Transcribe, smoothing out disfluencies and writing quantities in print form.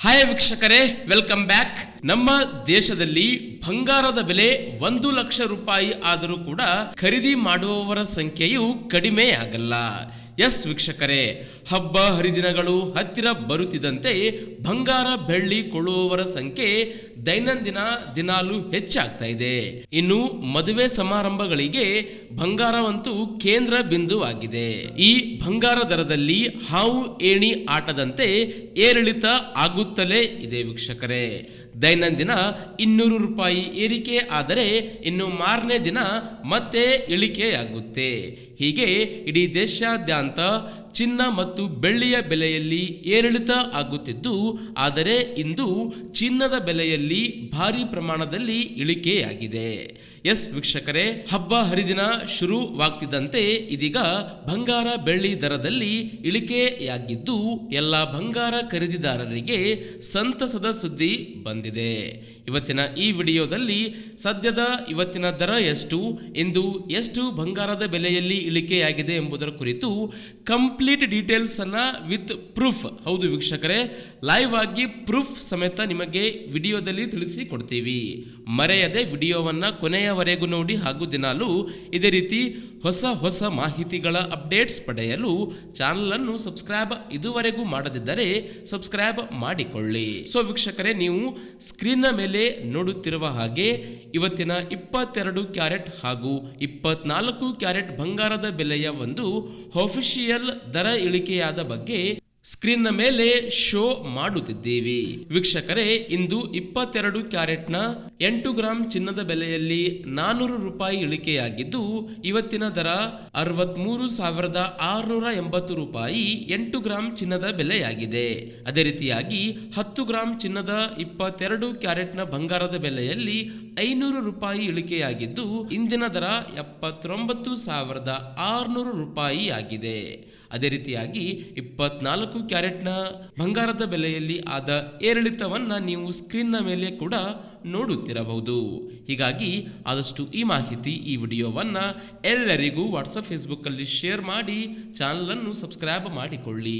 Hi ವೀಕ್ಷಕರೇ, welcome back. ನಮ್ಮ ದೇಶದಲ್ಲಿ ಬಂಗಾರದ ಬೆಲೆ 1 ಲಕ್ಷ ರೂಪಾಯಿ ಆದರೂ ಕೂಡ ಖರೀದಿ ಮಾಡುವವರ ಸಂಖ್ಯೆಯು ಕಡಿಮೆ ಆಗಲ್ಲ. ಎಸ್ ವೀಕ್ಷಕರೇ, ಹಬ್ಬ ಹರಿದಿನಗಳು ಹತ್ತಿರ ಬರುತ್ತಿದ್ದಂತೆ ಬಂಗಾರ ಬೆಳ್ಳಿ ಕೊಳ್ಳುವವರ ಸಂಖ್ಯೆ ದೈನಂದಿನ ದಿನಾಲು ಹೆಚ್ಚಾಗ್ತಾ ಇದೆ. ಇನ್ನು ಮದುವೆ ಸಮಾರಂಭಗಳಿಗೆ ಬಂಗಾರವಂತೂ ಕೇಂದ್ರ ಬಿಂದುವಾಗಿದೆ. ಈ ಬಂಗಾರ ದರದಲ್ಲಿ ಹಾವು ಏಣಿ ಆಟದಂತೆ ಏರಿಳಿತ ಆಗುತ್ತಲೇ ಇದೆ ವೀಕ್ಷಕರೇ. ದೈನಂದಿನ 200 ರೂಪಾಯಿ ಏರಿಕೆ ಆದರೆ ಇನ್ನು ಮಾರನೇ ದಿನ ಮತ್ತೆ ಇಳಿಕೆಯಾಗುತ್ತೆ. ಹೀಗೆ ಇಡೀ ದೇಶಾದ್ಯಂತ ಚಿನ್ನ ಮತ್ತು ಬೆಳ್ಳಿಯ ಬೆಲೆಯಲ್ಲಿ ಏರಿಳಿತ ಆಗುತ್ತಿದ್ದು, ಆದರೆ ಇಂದು ಚಿನ್ನದ ಬೆಲೆಯಲ್ಲಿ ಭಾರಿ ಪ್ರಮಾಣದಲ್ಲಿ ಇಳಿಕೆಯಾಗಿದೆ. ಎಸ್ ವೀಕ್ಷಕರೇ, ಹಬ್ಬ ಹರಿದಿನ ಶುರುವಾಗ್ತಿದ್ದಂತೆ ಇದೀಗ ಬಂಗಾರ ಬೆಳ್ಳಿ ದರದಲ್ಲಿ ಇಳಿಕೆಯಾಗಿದ್ದು ಎಲ್ಲ ಬಂಗಾರ ಖರೀದಿದಾರರಿಗೆ ಸಂತಸದ ಸುದ್ದಿ ಬಂದಿದೆ. ಇವತ್ತಿನ ಈ ವಿಡಿಯೋದಲ್ಲಿ ಸದ್ಯದ ಇವತ್ತಿನ ದರ ಎಷ್ಟು, ಇಂದು ಎಷ್ಟು ಬಂಗಾರದ ಬೆಲೆಯಲ್ಲಿ ಇಳಿಕೆಯಾಗಿದೆ ಎಂಬುದರ ಕುರಿತು ಕಂಪ್ಲೀಟ್ ಡೀಟೇಲ್ಸ್ ಅನ್ನ ವಿತ್ ಪ್ರೂಫ್, ಹೌದು ವೀಕ್ಷಕರೇ, ಲೈವ್ ಆಗಿ ಪ್ರೂಫ್ ಸಮೇತ ನಿಮಗೆ ವಿಡಿಯೋದಲ್ಲಿ ತಿಳಿಸಿ ಕೊಡ್ತೀವಿ. ಮರೆಯದೆ ವಿಡಿಯೋವನ್ನ ಕೊನೆಯವರೆಗೂ ನೋಡಿ ಹಾಗೂ ದಿನಾಲು ಇದೇ ರೀತಿ ಹೊಸ ಮಾಹಿತಿಗಳ ಅಪ್ಡೇಟ್ಸ್ ಪಡೆಯಲು ಚಾನಲ್ ಅನ್ನು ಸಬ್ಸ್ಕ್ರೈಬ್ ಇದುವರೆಗೂ ಮಾಡದಿದ್ದರೆ ಸಬ್ಸ್ಕ್ರೈಬ್ ಮಾಡಿಕೊಳ್ಳಿ. ಸೊ ವೀಕ್ಷಕರೇ, ನೀವು ಸ್ಕ್ರೀನ್ ನ ಮೇಲೆ ನೋಡುತ್ತಿರುವ ಹಾಗೆ ಇವತ್ತಿನ 22 ಕ್ಯಾರೆಟ್ ಹಾಗೂ 24 ಕ್ಯಾರೆಟ್ ಬಂಗಾರದ ಬೆಲೆಯ ಒಂದು ಆಫಿಷಿಯಲ್ ದರ ಇಳಿಕೆಯಾದ ಬಗ್ಗೆ ಸ್ಕ್ರೀನ್ ನ ಮೇಲೆ ಶೋ ಮಾಡುತ್ತಿದ್ದೀವಿ. ವೀಕ್ಷಕರೇ, ಇಂದು 22 ಕ್ಯಾರೆಟ್ನ 8 ಗ್ರಾಂ ಚಿನ್ನದ ಬೆಲೆಯಲ್ಲಿ 400 ರೂಪಾಯಿ ಇಳಿಕೆಯಾಗಿದ್ದು ಇವತ್ತಿನ ದರ 63,680 ರೂಪಾಯಿ 8 ಗ್ರಾಂ ಚಿನ್ನದ ಬೆಲೆಯಾಗಿದೆ. ಅದೇ ರೀತಿಯಾಗಿ 10 ಗ್ರಾಂ ಚಿನ್ನದ 22 ಕ್ಯಾರೆಟ್ನ ಬಂಗಾರದ ಬೆಲೆಯಲ್ಲಿ 500 ರೂಪಾಯಿ ಇಳಿಕೆಯಾಗಿದ್ದು ಇಂದಿನ ದರ 79,600 ರೂಪಾಯಿ ಆಗಿದೆ. ಅದೇ ರೀತಿಯಾಗಿ 24 ಕ್ಯಾರೆಟ್ನ ಬಂಗಾರದ ಬೆಲೆಯಲ್ಲಿ ಆದ ಏರಿಳಿತವನ್ನ ನೀವು ಸ್ಕ್ರೀನ್ ನ ಮೇಲೆ ಕೂಡ ನೋಡುತ್ತಿರಬಹುದು. ಹೀಗಾಗಿ ಆದಷ್ಟು ಈ ಮಾಹಿತಿ, ಈ ವಿಡಿಯೋವನ್ನ ಎಲ್ಲರಿಗೂ ವಾಟ್ಸಪ್ ಫೇಸ್ಬುಕ್ ಅಲ್ಲಿ ಶೇರ್ ಮಾಡಿ ಚಾನಲ್ ಅನ್ನು ಸಬ್ಸ್ಕ್ರೈಬ್ ಮಾಡಿಕೊಳ್ಳಿ.